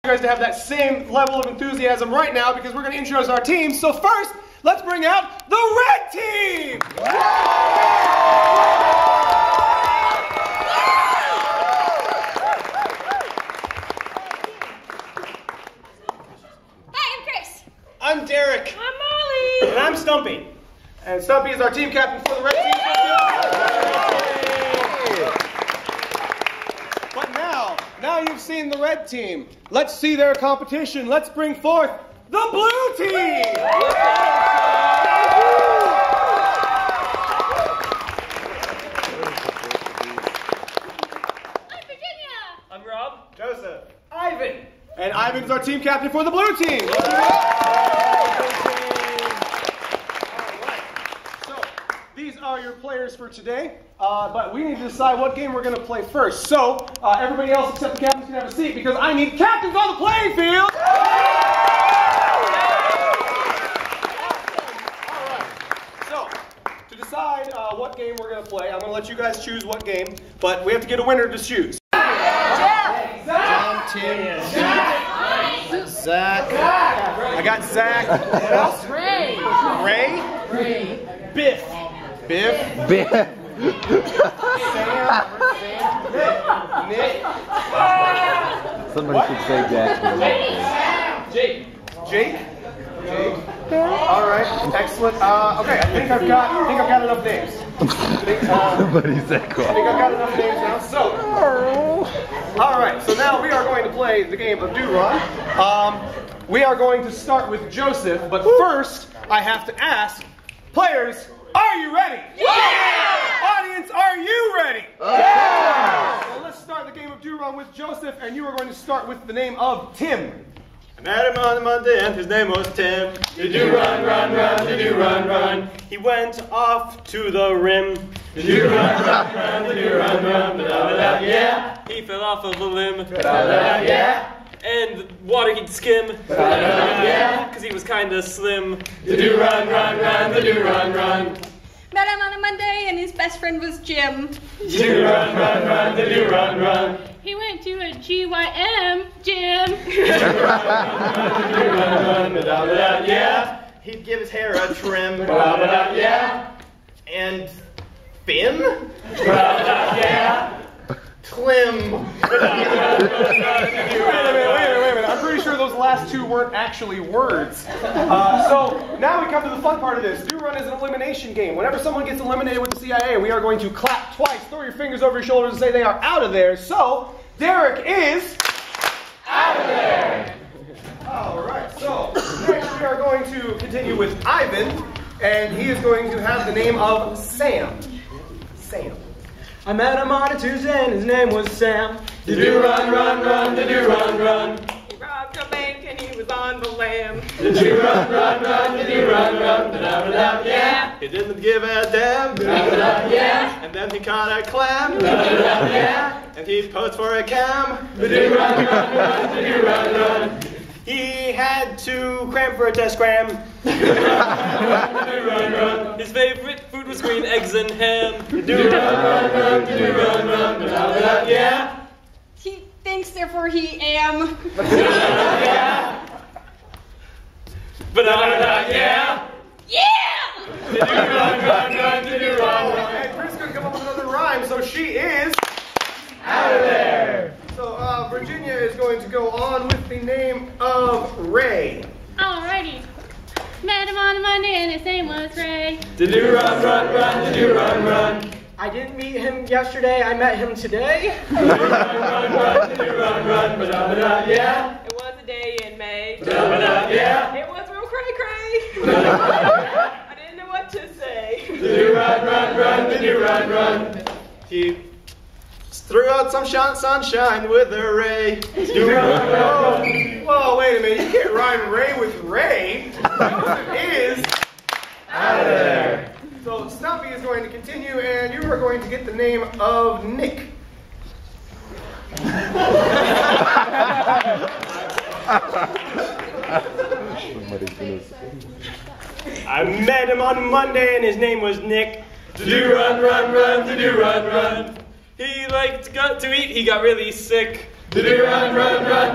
You guys to have that same level of enthusiasm right now because we're going to introduce our team. So first, let's bring out the red team! Hi, I'm Kris. I'm Derek. I'm Molly. And I'm Stumpy. And Stumpy is our team captain for the red team. But now you've seen the red team. Let's see their competition. Let's bring forth the blue team. I'm Virginia. I'm Rob. Joseph. Ivan. And Ivan is our team captain for the blue team. So, these are your players for today, but we need to decide what game we're going to play first. So, everybody else except the captains can have a seat because I need captains on the playing field. All right. So, to decide what game we're going to play, I'm going to let you guys choose what game, but we have to get a winner to choose. Tim, Zach. I got Zach. What else? Ray. Biff. Nick. Somebody should say Jack. Jake. All right. Excellent. Okay. I think I've got enough names. Somebody's that cool. I think I've got enough names now. So. All right. So now we are going to play the game of Do-Run. We are going to start with Joseph, but first I have to ask, players, are you ready? Yeah! Audience, are you ready? Yeah! So let's start the game of Do-Run with Joseph, and you are going to start with the name of Tim. I met him on Monday and his name was Tim. Did you run, did you run? He went off to the rim. Did you run, did you run, ba-da-ba-da, yeah. He fell off of a limb, ba-da-ba-da, yeah. And the water he'd skim, ba-da-ba-da, yeah. Cause he was kinda slim. Did you run, did you run? Met him on a Monday and his best friend was Jim. Did you run, did you run? He went to a GYM gym. Did you run, ba-da-ba-da, yeah. He'd give his hair a trim, ba-da-ba-da, yeah. And Finn, ba-da-ba-da, yeah. Clim. Wait a minute. I'm pretty sure those last two weren't actually words. So now we come to the fun part of this. Do-Run is an elimination game. Whenever someone gets eliminated with the CIA, we are going to clap twice, throw your fingers over your shoulders and say they are out of there. So, Derek is out of there. All right, so next we are going to continue with Ivan, and he is going to have the name of Sam. I met him on a Tuesday and his name was Sam. Did you run, did you run? He robbed a bank and he was on the lam. Did you run, did you run, ba-da-ba-da, yeah. He didn't give a damn, ba-da-ba-da, yeah. And then he caught a clam, ba-da-ba-da, yeah. And he posed for a cam. Did you run, did you run? He had to cram for a test cram. Did you run? His favorite food was green eggs and ham. Did you run, did you run, ba-da-ba-da, yeah. He thinks, therefore he am. Yeah. Ba-da-ba-da, yeah. Yeah! Did you run, did you run? Hey, Kris couldn't come up with another rhyme, so she is Out of there. So Virginia is going to go on with the name of Ray. Alrighty. Met him on a Monday and his name was Ray. Did you run, did you run? I didn't meet him yesterday, I met him today. Did you run, ba-da-ba-da, yeah. It was a day in May. Ba-da-ba-da, yeah. It was real cray-cray. I didn't know what to say. Did you run, did you run? He threw out some sunshine with a ray. Did you run? Whoa, wait a minute. You can't rhyme Ray with Ray. Joseph is Out of there. So Stumpy is going to continue, and you are going to get the name of Nick. I met him on Monday and his name was Nick. Did you run, did you run? He liked to eat, he got really sick. Did you run,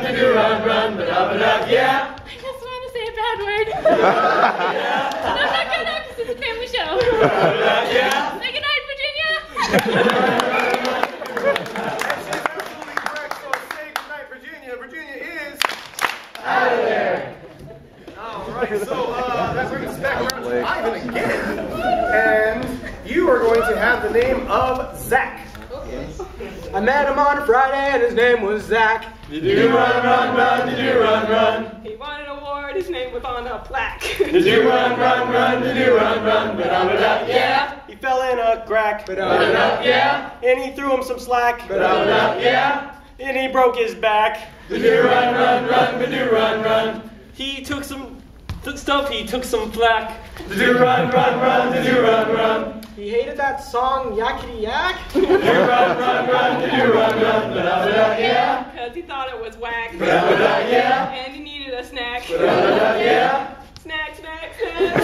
did you run? yeah. I just want to say a bad word. Yeah. I'm not gonna because it's a family show. Yeah. Say goodnight, Virginia. Absolutely correct. So say goodnight, Virginia. Virginia is Out of there. all right. So that brings us back around to Ivan again, and you are going to have the name of Zach. I met him on a Friday and his name was Zach. Did you run, run, run? Did you run, run? He won an award. His name was on a plaque. Did you run, run, run? Did you run, run? Ba-da-ba-da, yeah. He fell in a crack, Ba-da-ba-da, yeah. and he threw him some slack, Ba-da-ba-da, yeah. and he broke his back. Did you run, run, run? Did you run, run? He took some stuff, he took some flack. Did you run, run, run? Did you run, run? He hated that song, Yakety Yak. Did you run, run, run? Did you run, run? Ba-da-ba-da, yeah. Because he thought it was whack. Ba-da-ba-da, yeah. And he needed a snack. Ba-da-ba-da, yeah. Snack, snack, snack.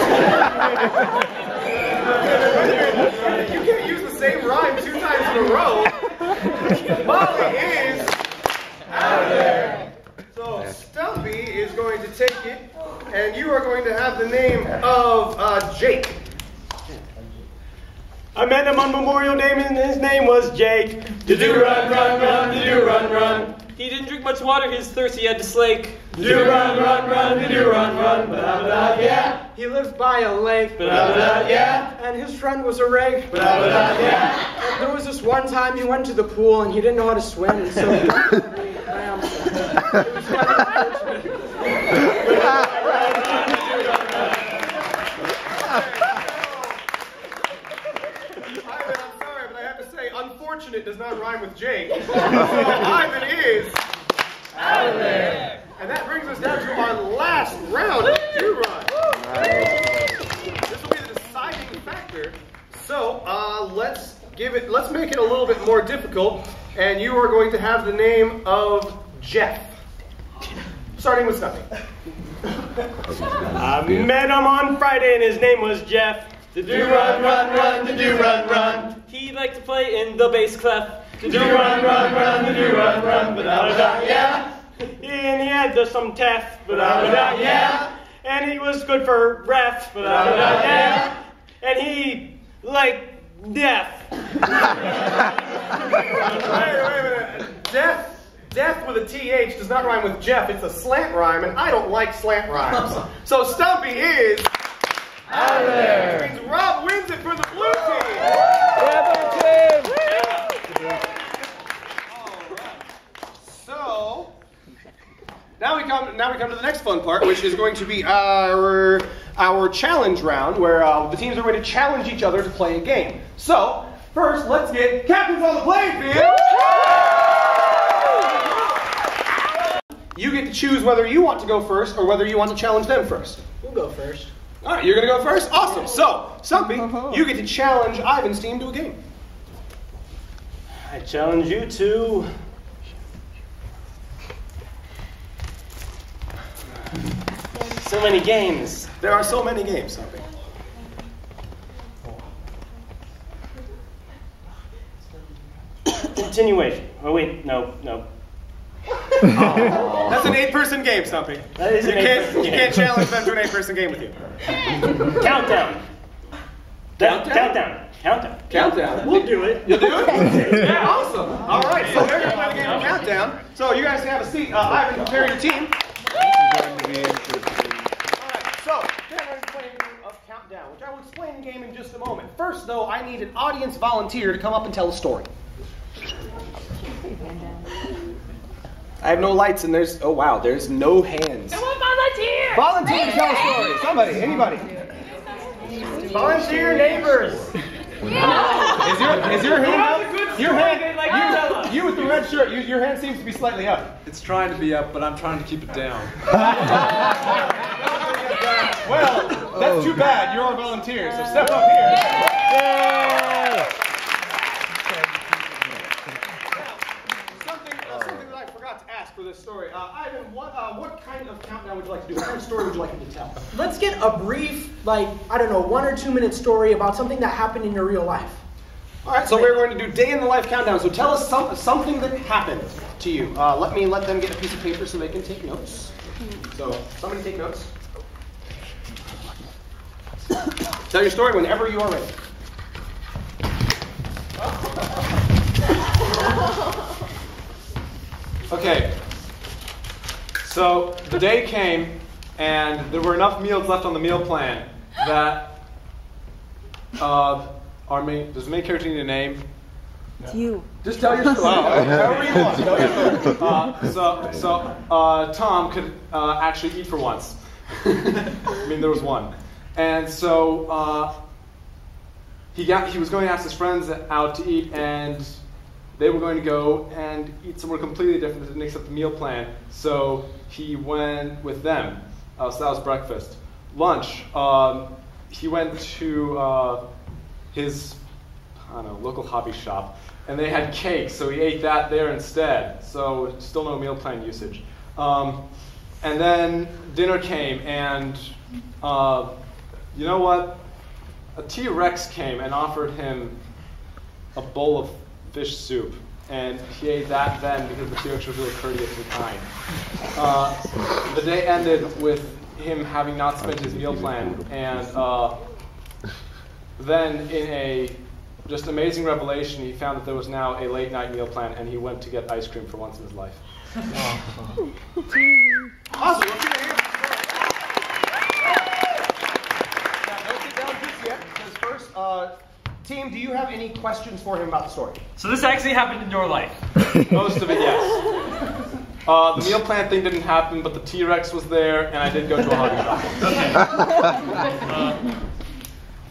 You can't use the same rhyme 2 times in a row. Molly is Out of there. so Stumpy is going to take it, and you are going to have the name of Jake. I met him on Memorial Day and his name was Jake. Did you run, run, run? Did you run, run? He didn't drink much water, his thirst he had to slake. Did you run, run, run? Did you run, run? Ba-da-ba-da, yeah. He lived by a lake. Ba-da-ba-da, yeah. And his friend was a rig. Ba-da-ba-da, yeah. And there was this one time he went to the pool and he didn't know how to swim, and so he got 3 grams. It was kind of Ivan, I'm sorry, but I have to say, unfortunate does not rhyme with Jake. So Ivan is Out of there. and that brings us down to our last round of Do Run. This will be the deciding factor. So let's make it a little bit more difficult, and you are going to have the name of Jeff. Starting with Stumpy. I met him on Friday and his name was Jeff. Did you run, run, run? Did you run, run? He liked to play in the bass clef. Did you run, run, run? Did you run, run? Ba-da-ba-da, yeah. And he had some teff. Ba-da-ba-da, yeah. And he was good for ref. Ba-da-ba-da, yeah. And he liked death. Wait a minute. Death with a TH does not rhyme with Jeff. It's a slant rhyme, and I don't like slant rhymes. So Stumpy is Out of there. Which means Rob wins it for the blue team. So now we come to the next fun part, which is going to be our challenge round, where the teams are going to challenge each other to play a game. So first, let's get captains on the playing field. You get to choose whether you want to go first or whether you want to challenge them first. We'll go first. All right, you're going to go first? Awesome. So, Stumpy, you get to challenge Ivan's team to a game. I challenge you to so many games. There are so many games, Stumpy. Continuation. Oh wait, no. That's an 8-person game, Stumpy. That is an 8-person You game. can't challenge them to an 8-person game with you. Countdown. Countdown. We'll do it. You'll do it? Yeah, awesome. All right, so they're going to play the game of Countdown. So you guys can have a seat. Ivan, prepare your team. All right, so they're going to play a game of Countdown, which I will explain the game in just a moment. First, though, I need an audience volunteer to come up and tell a story. I have no lights and there's no hands. I want volunteer! Volunteer to tell a story. Somebody, anybody. Volunteer neighbors. Is your hand up? Your hand, you with the red shirt, your hand seems to be slightly up. It's trying to be up, but I'm trying to keep it down. Well, that's too bad. You're our volunteer, so step up here. Something that I forgot to ask for this story. Ivan, what kind of countdown would you like to do? What kind of story would you like me to tell? Let's get a brief, 1 or 2 minute story about something that happened in your real life. All right, so we're going to do day in the life countdown. So tell us something that happened. to you. Let them get a piece of paper so they can take notes. So, somebody take notes. Tell your story whenever you are ready. Okay. So the day came, and there were enough meals left on the meal plan that does the main character need a name? It's you. Just tell your story. However you want. Tell your story. So Tom could actually eat for once. I mean, there was one. And so he was going to ask his friends out to eat, and they were going to go and eat somewhere completely different that didn't accept the meal plan. So he went with them. So that was breakfast. Lunch, he went to his, local hobby shop, and they had cake, so he ate that there instead. So still no meal plan usage. And then dinner came, and you know what? A T-Rex came and offered him a bowl of fish soup, and he ate that then because the T-Rex was really courteous and kind. The day ended with him having not spent his meal plan, and then in a just amazing revelation, he found that there was now a late night meal plan, and he went to get ice cream for once in his life. Awesome. Let's get a hand. Don't sit down just yet, because first, team, do you have any questions for him about the story? So this actually happened in your life? Most of it, yes. The meal plan thing didn't happen, but the T-Rex was there, and I did go to a hobby shop.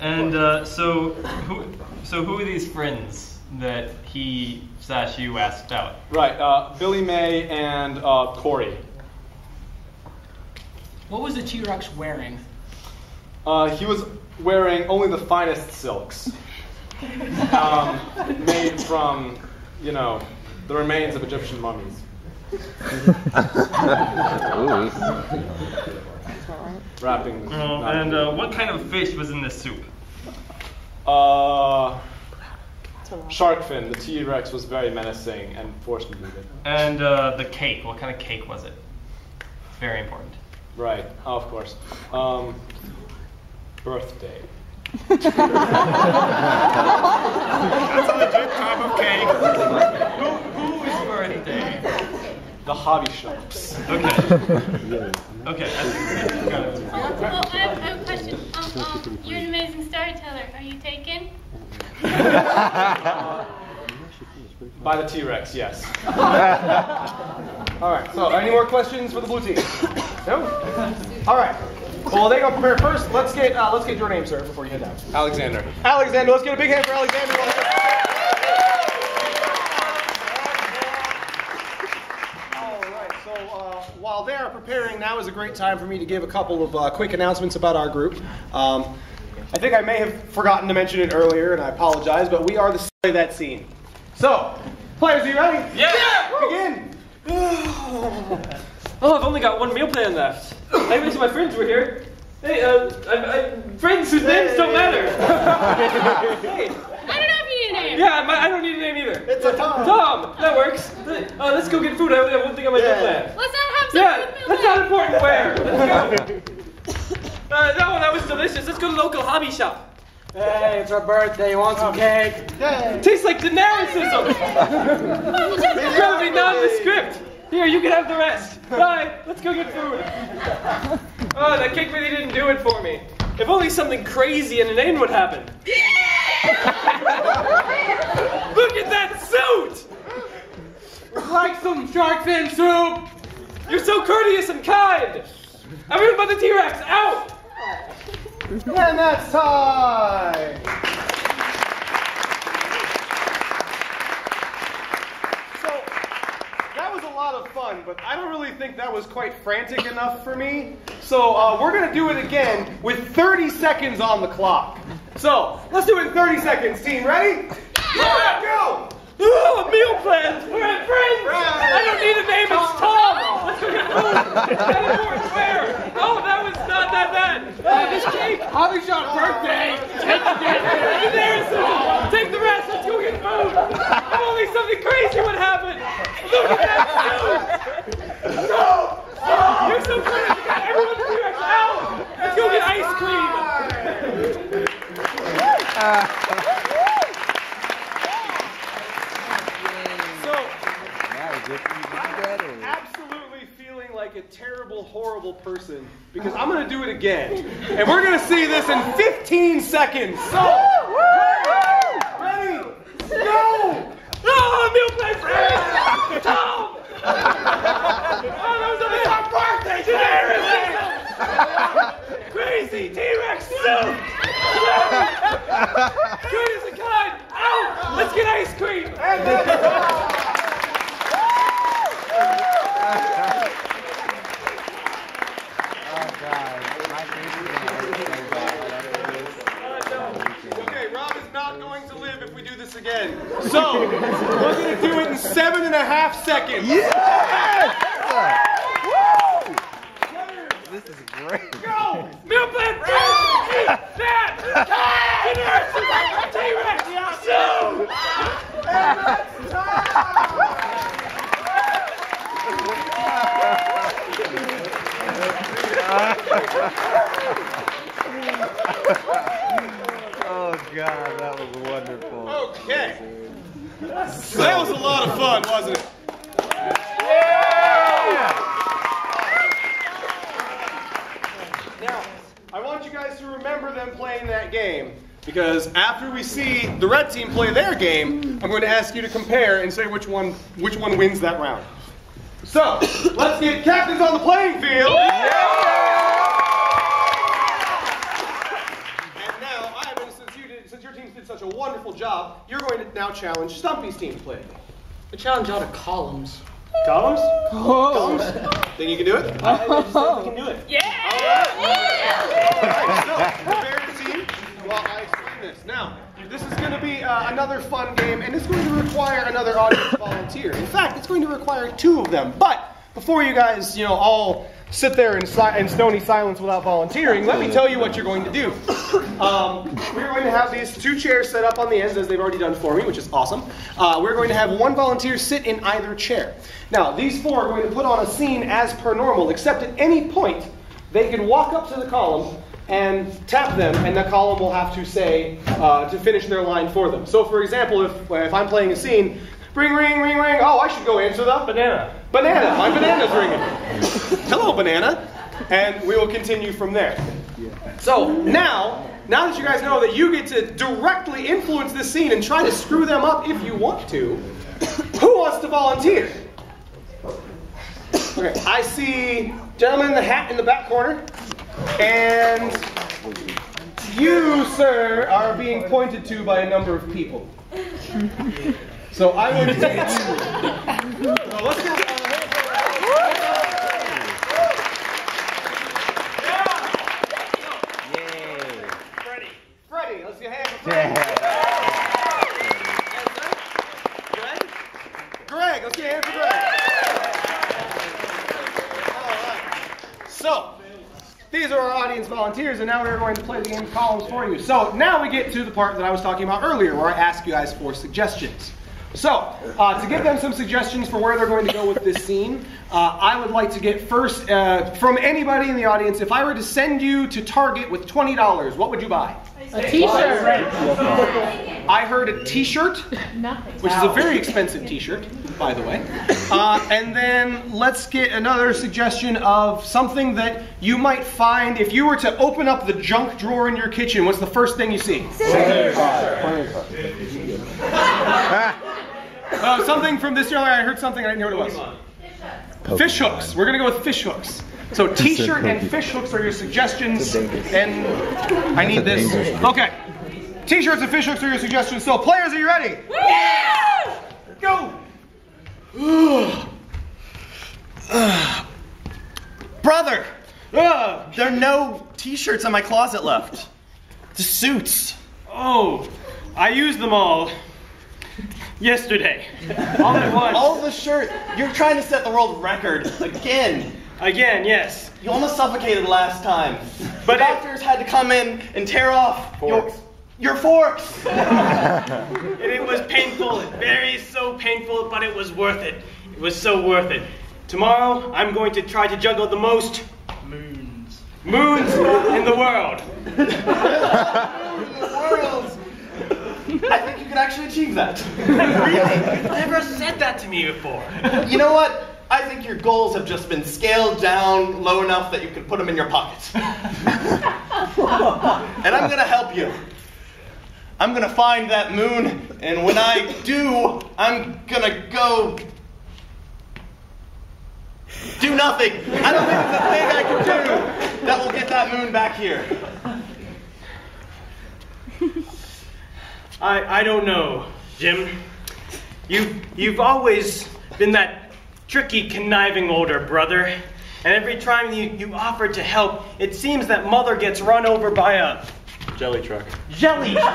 Okay. So who are these friends that he/you asked out? Right, Billy May and Corey. What was the T-Rex wearing? He was wearing only the finest silks, made from, the remains of Egyptian mummies. Wrapping. And what kind of fish was in this soup? Shark fin. The T-Rex was very menacing and forced me to eat it. And the cake. What kind of cake was it? Very important. Right. Oh, of course. Birthday. That's a legit type of cake. Whose birthday? The hobby shops. Okay. Okay. I have a question. You're an amazing storyteller. Are you taken? By the T-Rex, yes. All right, so any more questions for the blue team? No? All right. Well, they go prepare first. Let's get your name, sir, before you head down. Alexander. Alexander, let's get a big hand for Alexander. All right, so while they are preparing, now is a great time for me to give a couple of quick announcements about our group. I think I may have forgotten to mention it earlier, and I apologize, but we are the Slay That Scene. So, players, are you ready? Yeah! Begin! Oh, I've only got one meal plan left. I wish my friends were here. Hey, friends whose names don't matter. Hey. I don't know if you need a name. Yeah, I don't need a name either. It's a Tom. Tom, that works. Let's go get food. I only have one thing on my meal plan. Let's not have some Yeah, food meal that's plan. not important where. Let's go. No, that was delicious. Let's go to the local hobby shop. Hey, it's our birthday. You want some cake? Tastes like genericism. Incredibly nondescript. Here, you can have the rest. Bye. Let's go get food. Oh, that cake really didn't do it for me. If only something crazy and inane would happen. Look at that suit! Like some shark fin soup. You're so courteous and kind. Everyone but the T-Rex, out! And that's time! So, that was a lot of fun, but I don't really think that was quite frantic enough for me. So, we're going to do it again with 30 seconds on the clock. So, let's do it in 30 seconds, team. Ready? Yeah! Go! Oh, a meal plan! We're at friends! I don't need a name, it's Tom! Let's go get food! That important where? Oh, that was not that bad! This cake! Hobby shop birthday. Take the rest, let's go get food! If only something crazy would happen! Look at that suit! You're so good! You got everyone to T-Rex out! Let's go get ice cream! Absolutely feeling like a terrible, horrible person because I'm going to do it again. And we're going to see this in 15 seconds. So, ready, go! Oh, meal plan friend! Tom! Oh, that was a birthday! Crazy T-Rex suit! Good as a kind! Out! Let's get ice cream! Okay, Rob is not going to live if we do this again. So, we're going to do it in 7.5 seconds. Yes! This is great. Go! Meal plan friend! Fat! T-Rex! Suit! Oh God, that was wonderful. Okay. So that was a lot of fun, wasn't it? Now, I want you guys to remember them playing that game. Because after we see the red team play their game, I'm going to ask you to compare and say which one wins that round. So, let's get captains on the playing field. And now, since your team did such a wonderful job, you're going to now challenge Stumpy's team to play a game. I challenge out of columns. Columns? Columns? Think you can do it? I just think we can do it. Yeah! Alright, so prepare your team while I explain this. Now, this is going to be another fun game, and it's going to require another audience volunteer. In fact, it's going to require 2 of them. But before you guys, all sit there in stony silence without volunteering, let me tell you what you're going to do. We're going to have these 2 chairs set up on the ends, as they've already done for me, which is awesome. We're going to have 1 volunteer sit in either chair. Now, these 4 are going to put on a scene as per normal, except at any point, they can walk up to the column and tap them, and the column will have to say, to finish their line for them. So, for example, if I'm playing a scene, ring, ring, ring, ring, oh, I should go answer the banana. Banana, my banana's ringing. Hello, banana. And we will continue from there. So, now that you guys know that you get to directly influence this scene and try to screw them up if you want to, who wants to volunteer? Okay, I see gentleman in the hat in the back corner. And you, sir, are being pointed to by a number of people. So I want to take you. So let's go. Freddie, let's get a hand for Freddie. Greg, let's get a hand for Greg. All right. So, these are our audience volunteers, and now we're going to play the game of columns for you. So now we get to the part that I was talking about earlier, where I ask you guys for suggestions. So, to give them some suggestions for where they're going to go with this scene, I would like to get first, from anybody in the audience, if I were to send you to Target with $20, what would you buy? A t-shirt. I heard a t-shirt, which is a very expensive t-shirt, by the way. And then let's get another suggestion of something that you might find if you were to open up the junk drawer in your kitchen. What's the first thing you see? Something from this year. I heard something. I didn't hear what it was. Fish hooks. We're going to go with fish hooks. So t-shirt and fish hooks are your suggestions. And I need this. Okay. T-shirts and fish hooks are your suggestions. So players, are you ready? Yeah! Go! Brother! There are no t-shirts in my closet left. The suits. Oh, I used them all yesterday. All at once. All the shirt. You're trying to set the world record again. Again, yes. You almost suffocated last time. But doctors had to come in and tear off your forks. And it was painful, so painful, but it was worth it. It was so worth it. Tomorrow, I'm going to try to juggle the most moons in the world. I think you could actually achieve that. Really? You've never said that to me before. You know what? I think your goals have just been scaled down low enough that you can put them in your pocket. And I'm gonna help you. I'm gonna find that moon, and when I do, I'm gonna go do nothing. I don't think there's a thing I can do that will get that moon back here. I don't know, Jim. You've always been that tricky, conniving older brother. And every time you offer to help, it seems that Mother gets run over by a Jelly truck. jelly truck.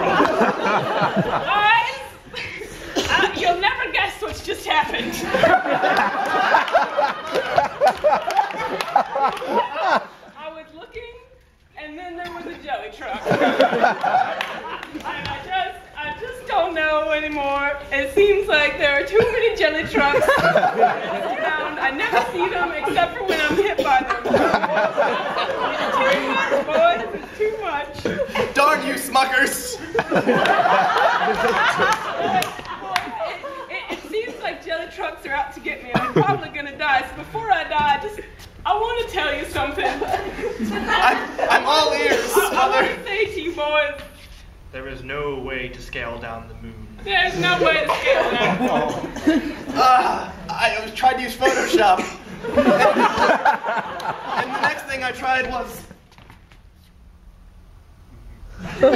Guys, you'll never guess what's just happened. I was looking, and then there was a jelly truck. And I just don't know anymore. It seems like there are too many jelly trucks around. I never see them except for when I'm hit by them. It's too much, boys. It's too much. Darn you, Smuckers! It seems like jelly trucks are out to get me. I'm probably gonna die. So before I die, I want to tell you something. I'm all ears, I want Mother. to say to you boys, There is no way to scale down the moon. there's no way to scale that. I tried to use Photoshop. And the next thing I tried was... Spit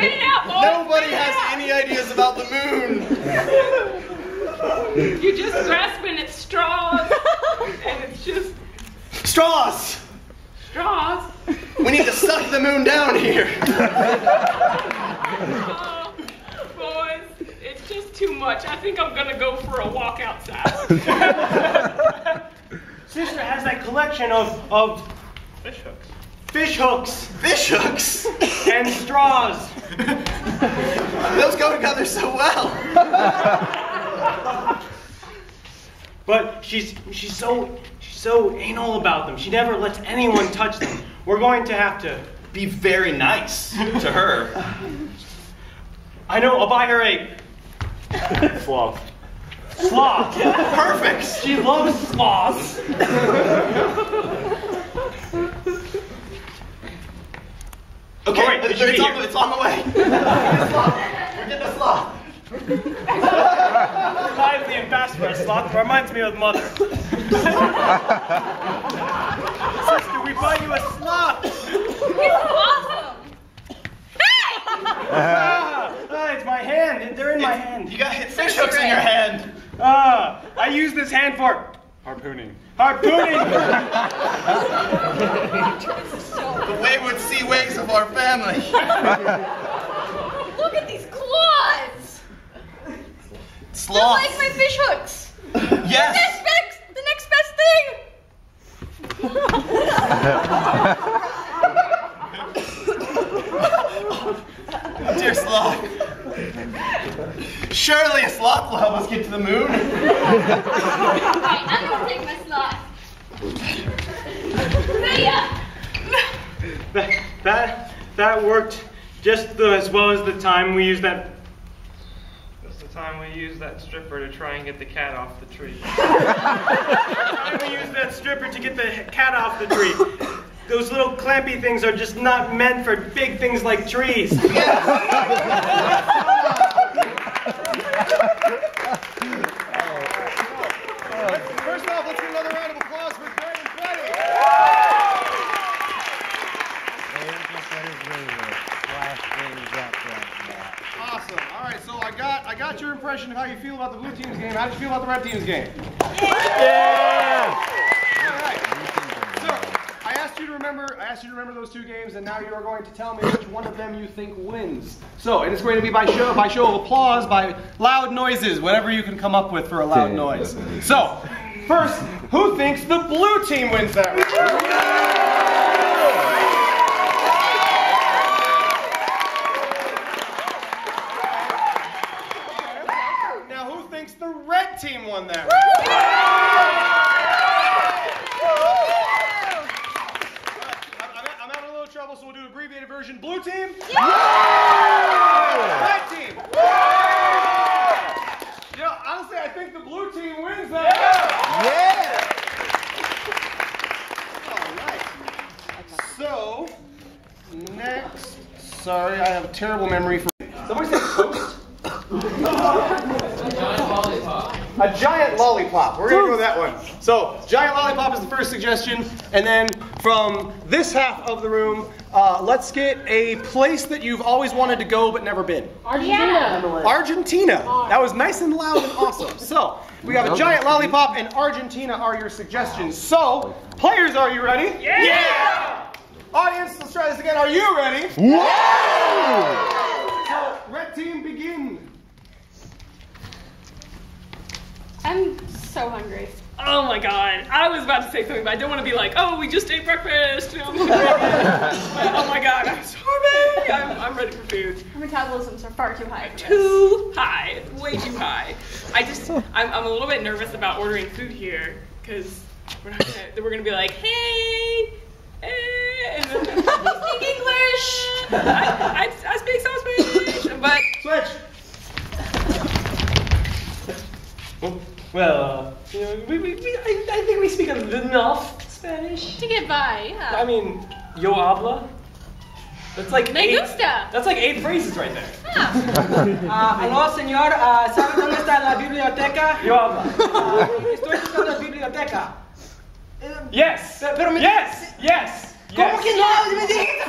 it out, boys. Nobody Spit it has out. any ideas about the moon. You're just grasping at straws, and it's just Straws! straws. We need to suck the moon down here. Oh, boys, it's just too much. I think I'm gonna go for a walk outside. Sister has that collection of fish hooks. Fish hooks Fish hooks! and straws. Those go together so well. But she's so anal about them. She never lets anyone touch them. We're going to have to. Be very nice to her. I know. I'll buy her a sloth. Sloth. Perfect! She loves sloths. Okay, All right, it should be here. it's on the way. We're getting a sloth. I'm the ambassador of sloth. Reminds me of Mother. Sister, we buy you a sloth. It's awesome. It's my hand. They're in my hand. You got fish hooks in your hand. I use this hand for harpooning. Harpooning. The wayward sea ways of our family. Look at these claws. They're Sloth. like my fish hooks. Yes. The next best thing. Dear sloth. Surely a sloth will help us get to the moon. Alright, I'm gonna take my sloth. That worked just as well as the time we used that. That's the time we used that stripper to try and get the cat off the tree. We used that stripper to get the cat off the tree. Those little clampy things are just not meant for big things like trees. First off, let's give another round of applause for Greg and Freddie. Awesome. All right, so I got your impression of how you feel about the blue team's game. How did you feel about the red team's game? Yeah! All right. So I asked you to remember those two games, and now you are going to tell me which one of them you think wins. So, and it's going to be by show of applause, by loud noises, whatever you can come up with for a loud noise. So, first, who thinks the blue team wins that round? Now, who thinks the red team won that round. I'm having a little trouble, so we'll do abbreviated version. Blue team? Red team? You know, honestly, I think the blue team wins that. Yeah! All right. So, next, sorry, I have a terrible memory for. Somebody say toast? A giant lollipop. We're gonna go with that one. So, giant lollipop is the first suggestion, and then from this half of the room, let's get a place that you've always wanted to go but never been. Argentina. Argentina. That was nice and loud and awesome. So, we have a giant lollipop and Argentina are your suggestions. So, players, are you ready? Yeah! Audience, let's try this again. Are you ready? Whoa! So, red team, begin. I'm so hungry. Oh my god. I was about to say something, but I don't want to be like, oh, we just ate breakfast. Oh my god, I'm starving. I'm ready for food. Our metabolisms are far too high. Too high. Way too high. I'm a little bit nervous about ordering food here, because we're gonna be like, hey, and then, you speak English. I speak some Spanish, but Switch. Well, you know, I think we speak enough Spanish. To get by, yeah. I mean, yo habla. That's like Me gusta. That's like 8 phrases right there. Aló, señor. ¿Sabe dónde está la biblioteca? Yo habla. Estoy buscando la biblioteca. Yes. Pero me- Yes. Yes. ¿Cómo que no? Me dijiste.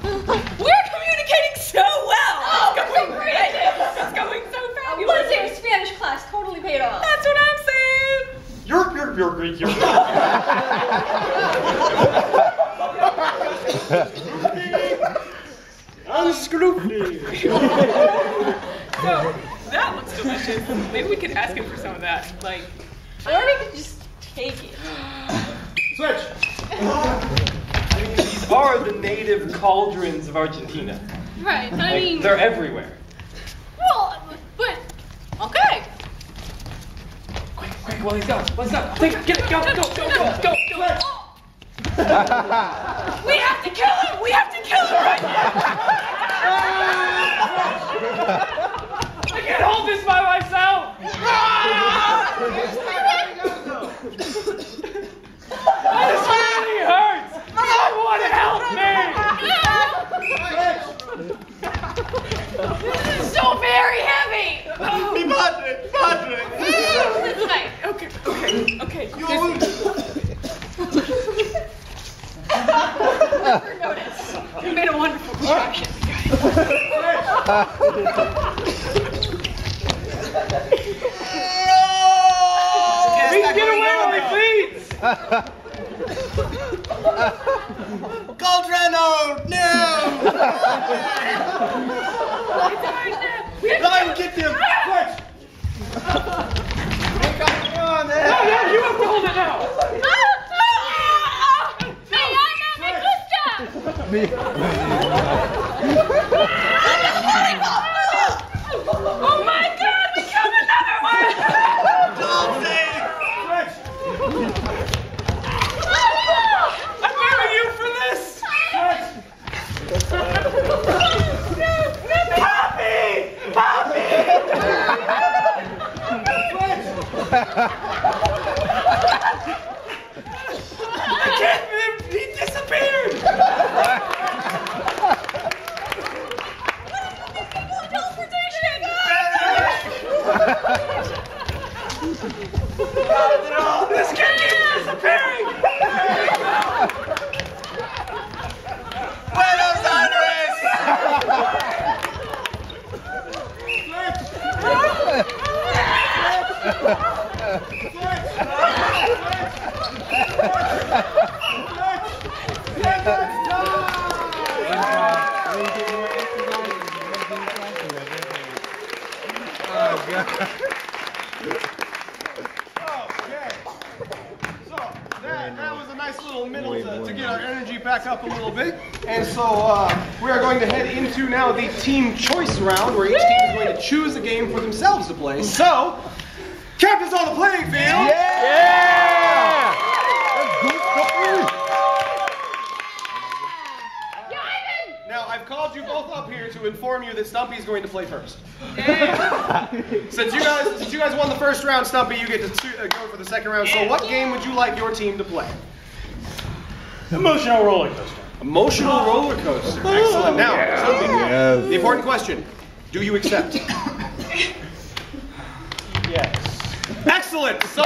we're communicating so well. Oh, it's going great. It's going so fabulous. One day Spanish class totally paid off. That's what I'm saying. You're Greek. You're Unscrupulous. So that looks delicious. Maybe we could ask him for some of that. Like, Or we could just take it. Switch. These are the native cauldrons of Argentina. Right, but I Like, mean, they're everywhere. well, but, okay. Quick, while he's gone. Let's go. Get it. Go. we have to kill him. We have to kill him right now. I can't hold this by myself. This really hurts. Someone help me. This is so very heavy. Mi padre. This way. Okay. Never noticed. You made a wonderful distraction, guys. Get away from me, please. Cauldron, no! Ryan, get them! Switch! Come on, man! No, you have to hold it now. Oh my god, we killed another one! I'm marrying you for this! Poppy! I can't believe he disappeared! nice little middle to get our energy back up a little bit. And so we are going to head into now the team choice round, where each team is going to choose a game for themselves to play. So, captains on the playing field. Yeah! Now, I've called you both up here to inform you that Stumpy is going to play first. Since you guys won the first round, Stumpy, you get to go for the second round. So what game would you like your team to play? Emotional roller coaster. Emotional roller coaster. Excellent. Now, Stumpy, the important question. Do you accept? Yes. Excellent. So,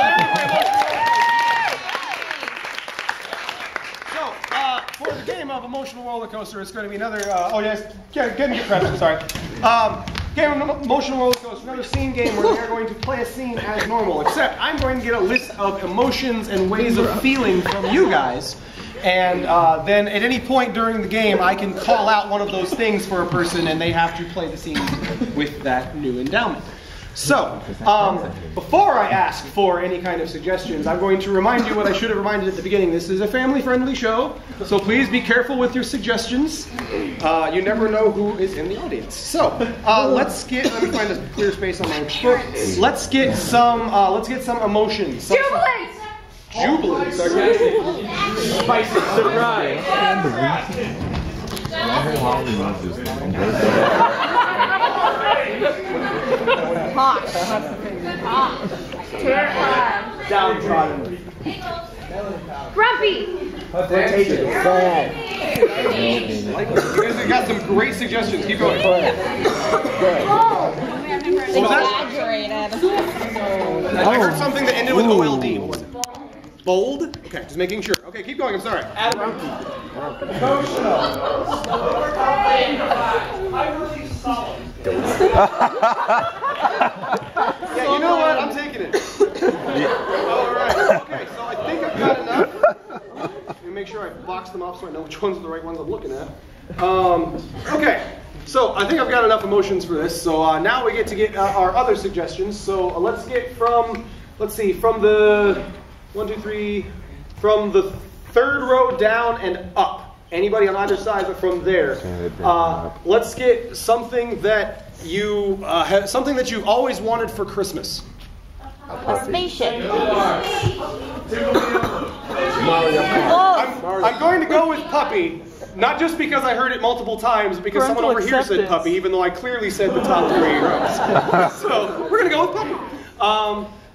for the game of emotional roller coaster, it's going to be another. Oh yes, get prepped. I'm sorry. Game of emotional roller coaster, another scene game where we are going to play a scene as normal. Except I'm going to get a list of emotions and ways of feeling from you guys, and then at any point during the game, I can call out one of those things for a person, and they have to play the scene with that new endowment. So, before I ask for any kind of suggestions, I'm going to remind you what I should have reminded at the beginning. This is a family-friendly show, so please be careful with your suggestions. You never know who is in the audience. So, let me find a clear space on my book. Let's get some emotions. Jubilant! Jubilant. Spicy surprise. Hot. Terrified. Downtrodden. Grumpy. Sad. You guys have got some great suggestions. Keep going. Exaggerated. I heard something that ended with OLD. What was it? Bold? Okay, just making sure. Okay, keep going. I'm sorry. Emotional. Yeah, you know what? I'm taking it. All right. Okay, so I think I've got enough. Let me make sure I box them off so I know which ones are the right ones I'm looking at. Okay, so I think I've got enough emotions for this. So now we get to get our other suggestions. So let's get from the 1, 2, 3, from the third row down and up. Anybody on either side, but from there. Let's get something that you something that you've always wanted for Christmas. A spaceship. I'm going to go with puppy, not just because I heard it multiple times, but because someone over here said puppy, even though I clearly said the top 3 rows. So we're going to go with puppy.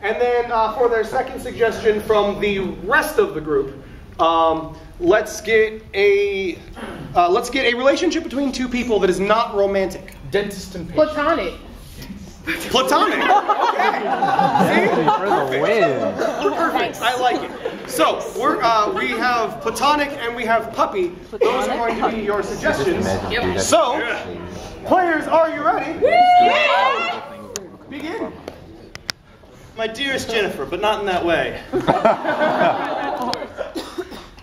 And then for their second suggestion from the rest of the group, let's get a relationship between two people that is not romantic. Dentist and patient. Platonic. Platonic. Okay. See? For the win. Perfect. I like it. So we have platonic and we have puppy. Those are going to be your suggestions. So, players, are you ready? Yeah. Begin. My dearest Jennifer, but not in that way.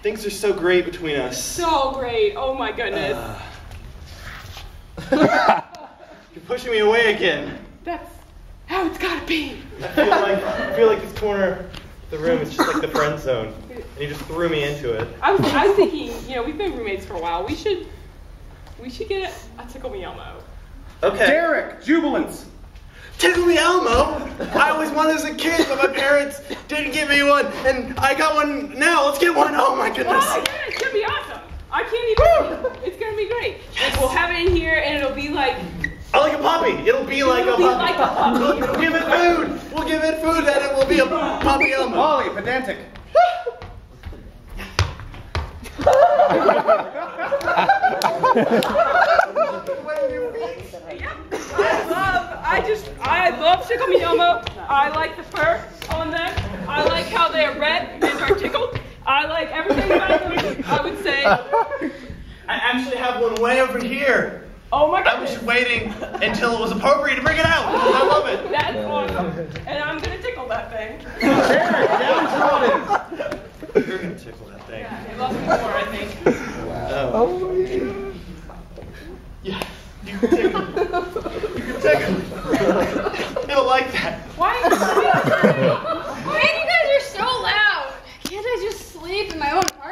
Things are so great between us. So great. Oh my goodness. You're pushing me away again. That's how it's gotta be. I feel like this corner of the room is just like the friend zone. And you just threw me into it. I was thinking, we've been roommates for a while. We should get a Tickle Me Elmo. Okay. Derek, Jubilance. Tickle Me Elmo? I always wanted as a kid, but my parents didn't give me one, and I got one now. Let's get one. Oh my goodness. Oh yeah, it's gonna be awesome. I can't even. It's gonna be great. Yes. We'll have it in here, and it'll be like. I like a puppy. It'll be like a puppy. We'll give it food. We'll give it food, and it will be a puppy Elmo. Molly, pedantic. I love Tickle Me Elmo. I like the fur on them. I like how they are red and are tickled. I like everything about them, I would say. I actually have one way over here. Oh my God. I was just waiting until it was appropriate to bring it out. I love it. That's awesome. And I'm going to tickle that thing. You're going to tickle that thing. Yeah, it loves me more, I think. Oh. Yeah. You can tickle. You can tickle. It'll like that. Why? Man, you guys are so loud. Can't I just sleep in my own apartment?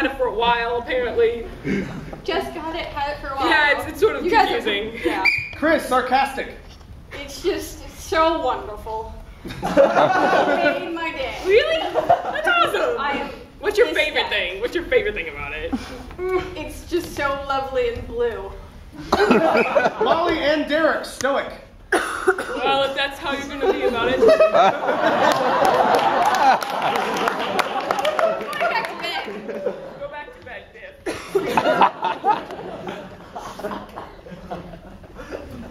had it for a while, apparently. Just got it, had it for a while. Yeah, it's sort of confusing. Yeah. Chris, sarcastic. It's just so wonderful. It made my day. Really? That's awesome. What's your favorite thing? What's your favorite thing about it? It's just so lovely and blue. Molly and Derek, stoic. Well, if that's how you're going to be about it. Going back to bed. Go back to bed, Biff.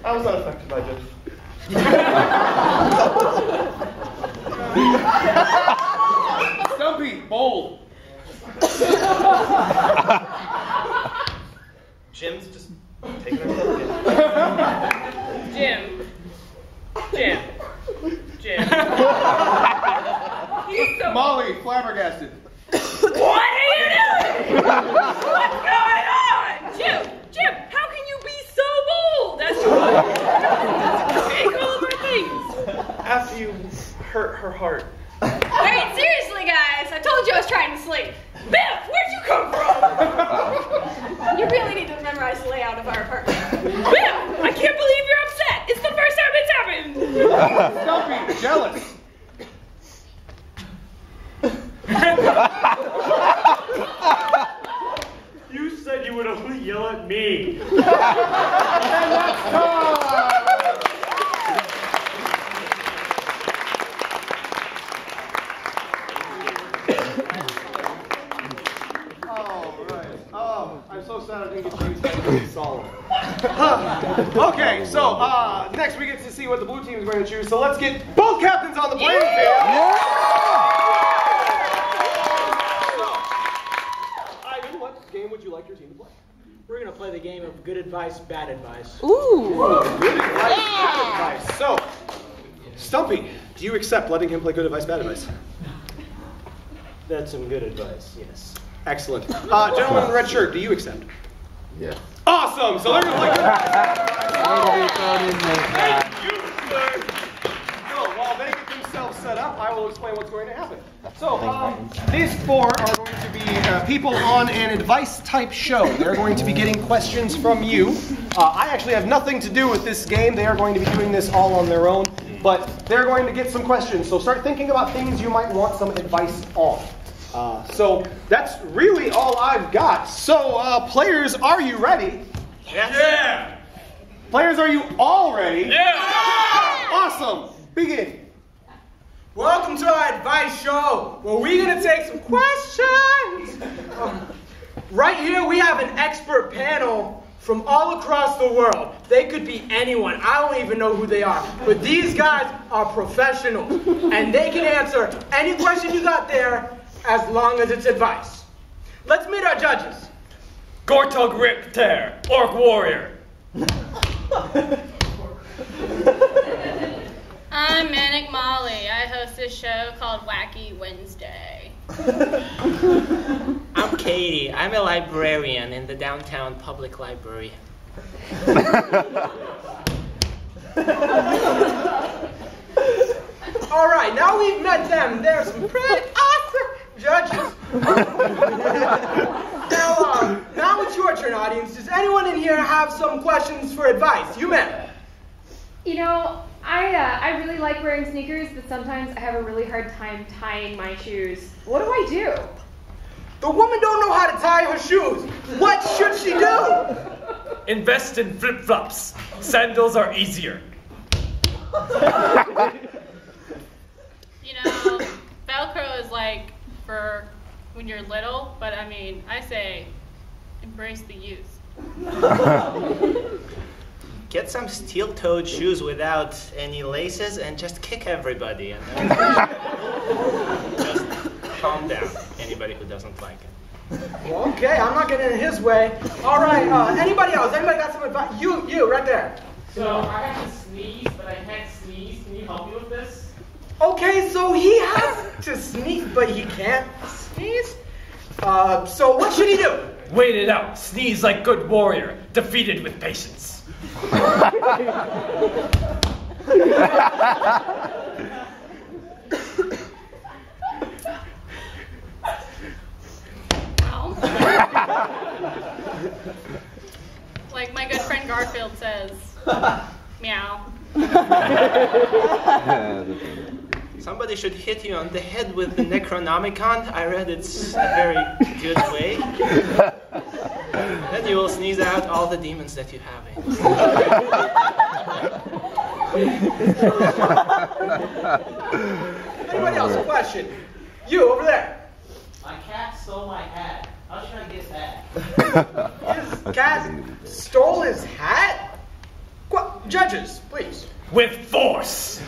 I was not affected by this. Stumpy, bold. Jim's just taking a look at Jim. He's so Molly, flabbergasted. What are you doing? What's going on? Jim, how can you be so bold? That's take all of our things. After you hurt her heart. Alright, seriously guys, I told you I was trying to sleep. Biff, where'd you come from? You really need to memorize the layout of our apartment. Biff, I can't believe you're upset. It's the first time it's happened. Stumpy, jealous. You said you would only yell at me. And that's time. I'm so sad I didn't get to use that song. Okay, so next we get to see what the blue team is going to choose. So let's get both captains on the playing field. Ivan, what game would you like your team to play? We're going to play the game of good advice, bad advice. Ooh, good advice, bad advice. So, Stumpy, do you accept letting him play good advice, bad advice? That's some good advice, yes. Excellent. Gentleman in the red shirt, do you accept? Yeah. Awesome! So they're going to play good advice. So while they get themselves set up, I will explain what's going to happen. So these four are going to be people on an advice type show. They're going to be getting questions from you. I actually have nothing to do with this game. They are going to be doing this all on their own. But they're going to get some questions. So start thinking about things you might want some advice on. So that's really all I've got. So players, are you ready? Yes. Yeah. Players, are you all ready? Yeah. Awesome. Begin. Welcome to our advice show, where we're going to take some questions. Right here, we have an expert panel from all across the world. They could be anyone. I don't even know who they are. But these guys are professionals, and they can answer any question you got there as long as it's advice. Let's meet our judges. Gortug Rip Tear, Orc Warrior. I'm Makh Molly. I host a show called Wacky Wednesday. I'm Katie. I'm a librarian in the downtown public library. All right, now we've met them. They're some pretty awesome judges. Now it's your turn, audience. Does anyone in here have some questions for advice? You men. You know, I really like wearing sneakers, but sometimes I have a really hard time tying my shoes. What do I do? The woman don't know how to tie her shoes. What should she do? Invest in flip-flops. Sandals are easier. You know, Velcro is like for when you're little, but I mean, I say embrace the youth. Get some steel-toed shoes without any laces and just kick everybody. And then just calm down anybody who doesn't like it. Okay, I'm not getting in his way. All right, anybody else? Anybody got some advice? You, right there. So I have to sneeze, but I can't sneeze. Can you help me with this? Okay, so he has to sneeze, but he can't sneeze? So what should he do? Wait it out. Sneeze like good warrior. Defeated with patience. Like my good friend Garfield says, meow. Somebody should hit you on the head with the Necronomicon. I read it's a very good way. Then you will sneeze out all the demons that you have in. Anybody else? A question? You over there. My cat stole my hat. How should I get that? His cat stole his hat? Judges, please. With force.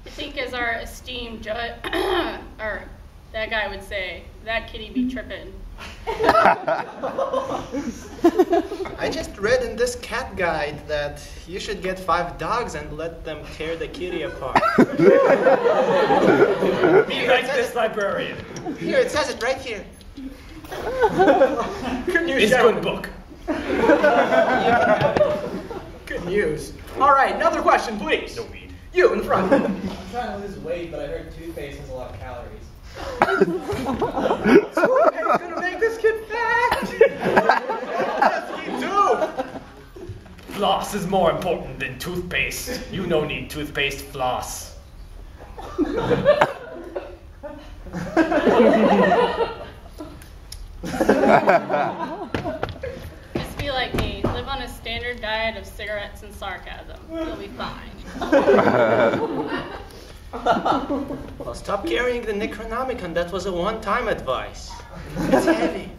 I think as our esteemed judge, or that guy would say, that kitty be trippin'. I just read in this cat guide that you should get 5 dogs and let them tear the kitty apart. Be like this librarian. Here, it says it right here. Good news, It's gentlemen. good book. Good news. All right, another question, please. No weed. You in the front. I'm trying to lose weight, but I heard toothpaste has a lot of calories. Toothpaste gonna make this kid fat. Yes, he do. Floss is more important than toothpaste. You no need toothpaste, floss. Just be like me. Live on a standard diet of cigarettes and sarcasm. You'll be fine. Well, stop carrying the Necronomicon. That was a one-time advice. It's heavy.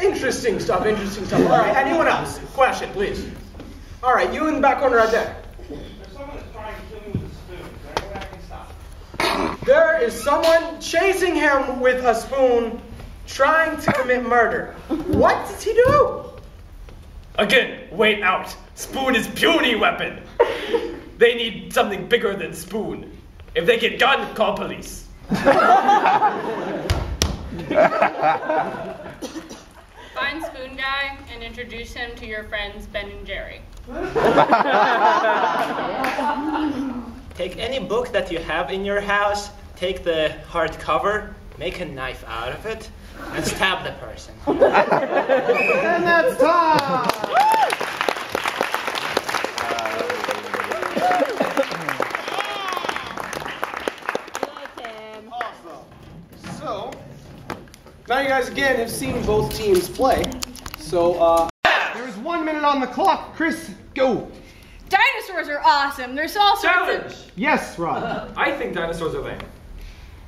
Interesting stuff, interesting stuff. All right, anyone else? Question, please. All right, you in the back corner right there. There's someone that's trying to kill me with a spoon. Is there any way I can stop? There is someone chasing him with a spoon, trying to commit murder. What does he do? Again, wait out. Spoon is puny weapon. They need something bigger than spoon. If they get gun, call police. Find Spoon Guy and introduce him to your friends Ben and Jerry. Take any book that you have in your house, take the hardcover, make a knife out of it, and stab the person. And that's time! Awesome. So, now you guys again have seen both teams play. So, there is 1 minute on the clock. Chris, go. Dinosaurs are awesome. There's all sorts Challenge! Yes, Rod. I think dinosaurs are lame.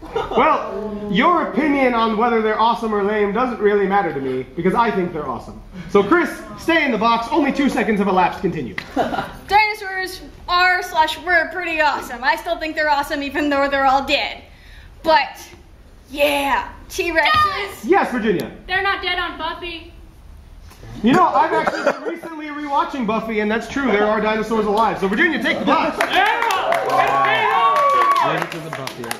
Well, your opinion on whether they're awesome or lame doesn't really matter to me, because I think they're awesome. So Chris, stay in the box. Only 2 seconds have elapsed. Continue. Dinosaurs are/were pretty awesome. I still think they're awesome even though they're all dead. But, yeah, T-Rexes. Yes, Virginia. They're not dead on Buffy. You know, I've actually been recently rewatching Buffy, and that's true. There are dinosaurs alive. So Virginia, take the box.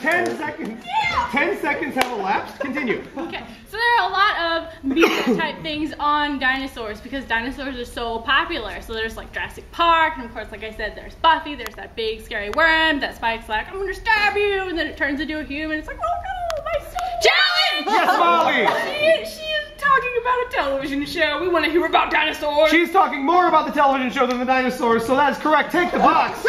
10 seconds. 10 seconds have elapsed. Continue. Okay, so there are a lot of media type things on dinosaurs because dinosaurs are so popular. So there's like Jurassic Park, and of course, like I said, there's Buffy. There's that big scary worm that Spike's like, I'm gonna stab you, and then it turns into a human. It's like, oh no, my challenge! Yes, Molly. She is talking about a television show. We want to hear about dinosaurs. She's talking more about the television show than the dinosaurs, so that is correct. Take the box.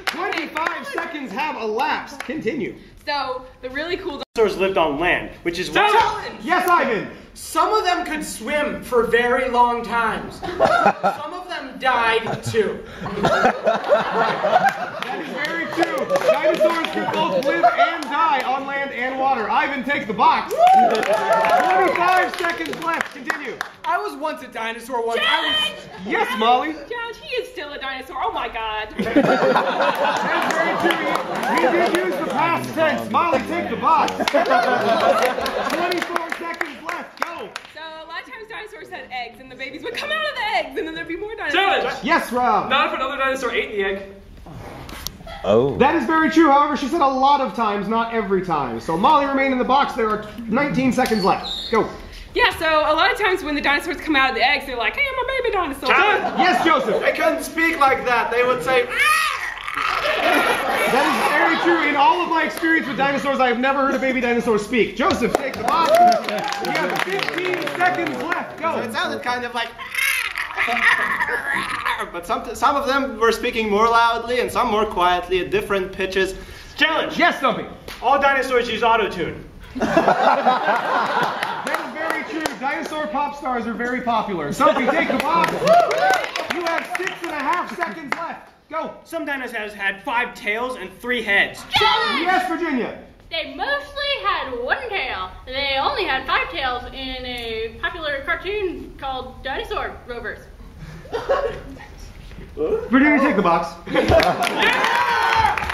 25 seconds have elapsed. Continue. So the really cool Dinosaurs lived on land, which is why. Yes, Ivan. Some of them could swim for very long times. Some of them died too. That is very true. Dinosaurs could both live and die on land and water. Ivan, take the box. 25 seconds left. Continue. I was once a dinosaur once. Yes, Molly. Josh, he is still a dinosaur. Oh my god. That's very true. We did use the past tense. Molly, take the box. 24 seconds left. Go. So a lot of times dinosaurs had eggs, and the babies would come out of the eggs, and then there'd be more dinosaurs. Challenge! Yes, Rob. Not if another dinosaur ate the egg. Oh. That is very true. However, she said a lot of times, not every time. So Molly remained in the box. There are 19 seconds left. Go. Yeah, so a lot of times when the dinosaurs come out of the eggs, they're like, hey, I'm a baby dinosaur. Yes, Joseph. They couldn't speak like that. They would say, That is very true. In all of my experience with dinosaurs, I have never heard a baby dinosaur speak. Joseph, take the box. You have 15 seconds left. Go. So it sounded kind of like. But some of them were speaking more loudly and some more quietly at different pitches. Challenge. Yes, Stumpy. All dinosaurs use auto-tune. That is very true. Dinosaur pop stars are very popular. Stumpy, take the box. You have 6.5 seconds left. Go. Some dinosaurs had 5 tails and 3 heads. Yes, Virginia. They mostly had 1 tail. They only had 5 tails in a popular cartoon called Dinosaur Rovers. Virginia, take the box.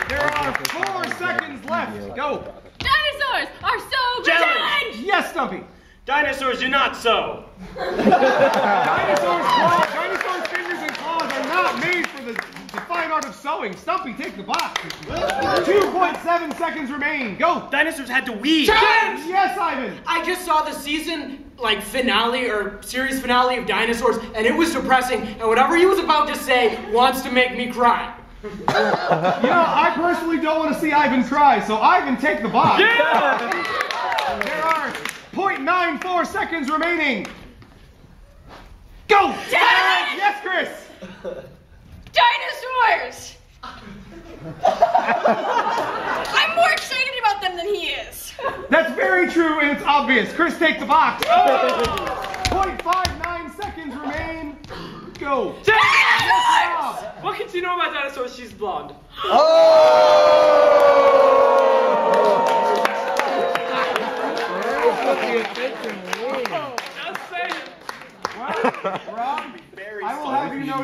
There are 4 seconds left. Go. Dinosaurs are so Challenge. good! Yes, Stumpy. Dinosaurs do not sew. Dinosaurs' fingers and claws are not made for the fine art of sewing. Stumpy, take the box. 2.7 seconds remain. Go. Dinosaurs had to weave. Challenge! Yes, Ivan. I just saw the season finale or series finale of Dinosaurs, and it was depressing. And whatever he was about to say wants to make me cry. You know, I personally don't want to see Ivan cry, so Ivan, take the box. Yeah! There are 0.94 seconds remaining. Go! Yes, Chris! Dinosaurs! I'm more excited about them than he is. That's very true, and it's obvious. Chris, take the box. 0.59 seconds remain. Go. Dinosaurs! What can you know about dinosaurs? She's blonde. Just saying. Well, Rob, I will have you know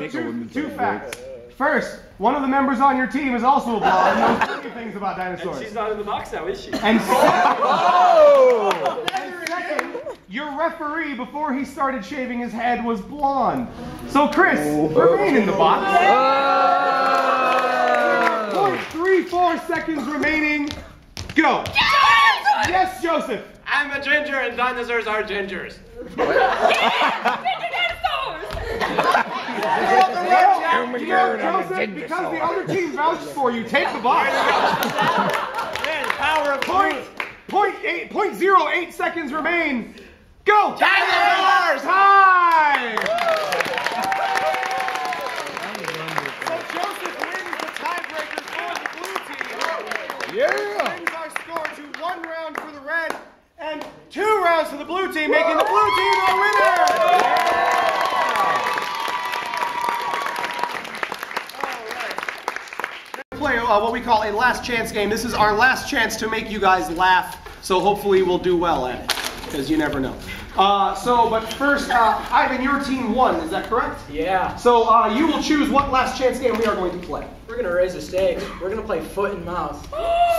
two facts. First, one of the members on your team is also a blonde and knows plenty of things about dinosaurs. She's not in the box now, is she? And second, your referee, before he started shaving his head, was blonde. So, Chris, remain in the box. 0.34 seconds remaining. Go. Yes, Joseph. I'm a ginger and dinosaurs are gingers. You know, Joseph, because the other team vouches for you, take the box. Man, power of 0.08 seconds remain. Go! Dinosaurs! Time! So Joseph wins the tiebreaker for the blue team. Yeah! Brings our score to 1 round for the red and 2 rounds for the blue team, making the blue team our winner! Play what we call a last chance game. This is our last chance to make you guys laugh, so hopefully we'll do well at it, because you never know. But first, Ivan, your team won, is that correct? Yeah. So you will choose what last chance game we are going to play. We're gonna raise the stakes. We're gonna play foot and mouth.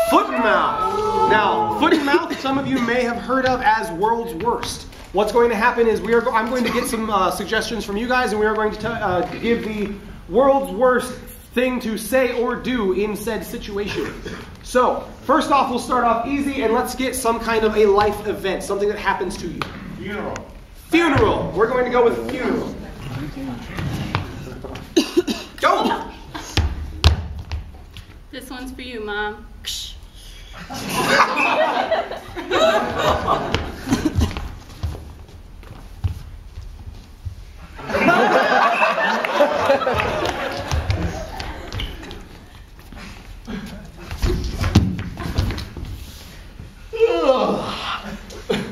Foot and mouth. Now, foot and mouth, some of you may have heard of as world's worst. What's going to happen is I'm going to get some suggestions from you guys, and we are going to give the world's worst thing to say or do in said situation. So, first off, we'll start off easy, and let's get some kind of a life event, something that happens to you. Funeral. Funeral. We're going to go with funeral. Go! This one's for you, Mom.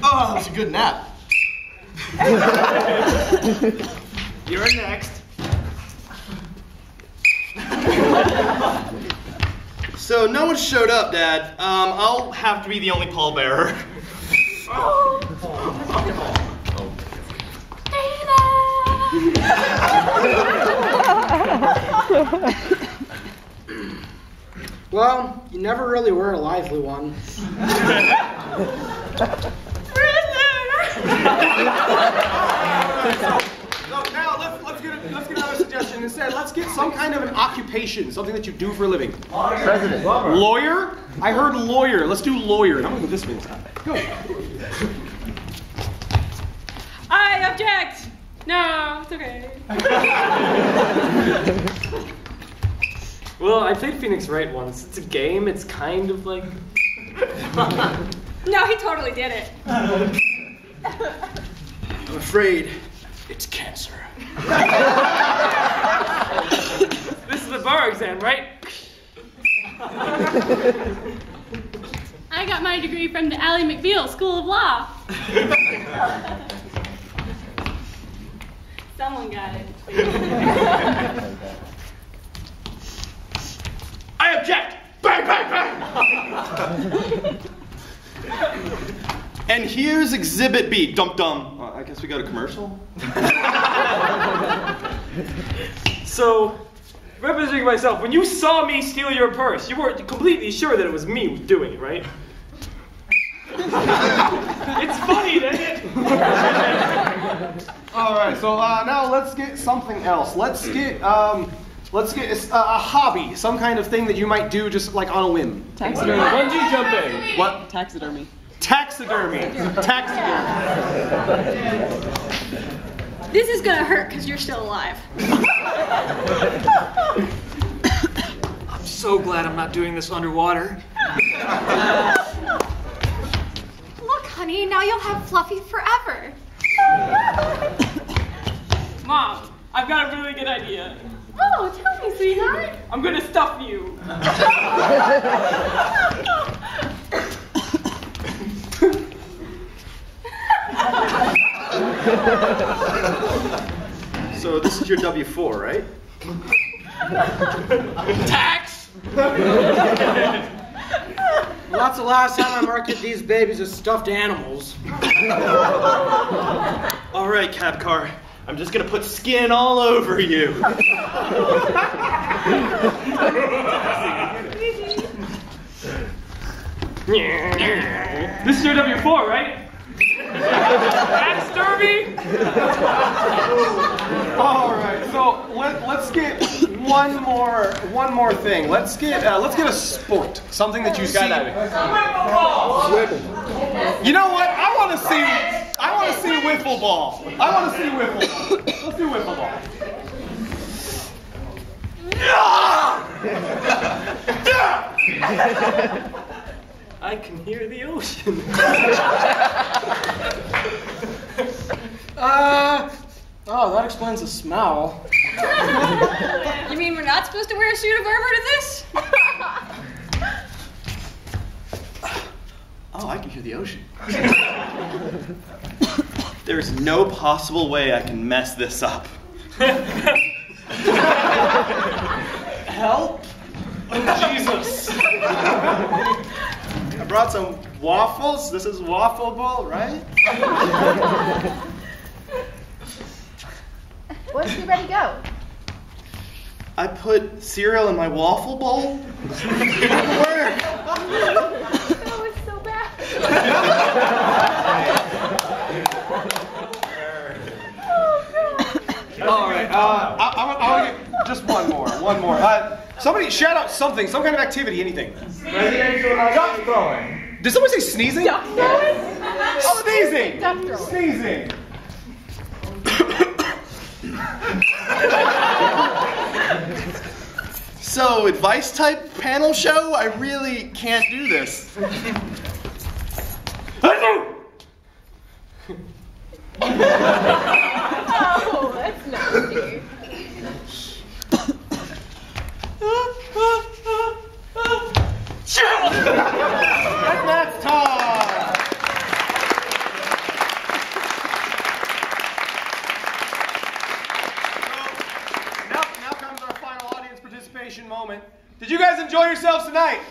Oh, that was a good nap. You're next. So no one showed up, Dad. I'll have to be the only pallbearer. Well, you never really were a lively one. So now let's get another suggestion. Instead, let's get some kind of an occupation, something that you do for a living. President. Lawyer? I heard lawyer. Let's do lawyer. And I'm going to do this thing. Go. I object. No, it's okay. Well, I played Phoenix Wright once. It's a game. It's kind of like... No, he totally did it. I'm afraid it's cancer. This is the bar exam, right? I got my degree from the Ally McBeal School of Law. Someone got it. I object! Bang, bang, bang! And here's Exhibit B. Dum dum. I guess we got a commercial? So, representing myself, when you saw me steal your purse, you weren't completely sure that it was me doing it, right? It's funny, isn't it? All right, so now let's get something else. Let's get a hobby, some kind of thing that you might do just like on a whim. Taxidermy. Bungee jumping. What? Taxidermy. Taxidermy. Taxidermy. This is gonna hurt because you're still alive. I'm so glad I'm not doing this underwater. Look, honey, now you'll have Fluffy forever. Mom, I've got a really good idea. Oh, tell me, sweetheart. I'm gonna stuff you. So this is your W-4, right? Tax! Well, that's the last time I marketed these babies as stuffed animals. All right, cab car. I'm just gonna put skin all over you. This is your W4, right? Tax Derby? All right, so let's get one more thing. Let's get a sport, something that you see. You know what? I want to see wiffle ball. I want to see wiffle ball. Let's do wiffle ball. I can hear the ocean. Oh, that explains the smell. You mean we're not supposed to wear a suit of armor to this? Oh, I can hear the ocean. There's no possible way I can mess this up. Help! Oh, Jesus. I brought some waffles. This is waffleable, right? Once you're ready, go. I put cereal in my waffle bowl. Where? That was so bad. All right, I'll get just one more. Somebody shout out something, some kind of activity, anything. Duck throwing. Did someone say sneezing? Duck throwing? Oh, sneezing. Duck throwing. Sneezing. So, advice type panel show? I really can't do this. Oh, that's nasty. That's time. Now comes our final audience participation moment. Did you guys enjoy yourselves tonight?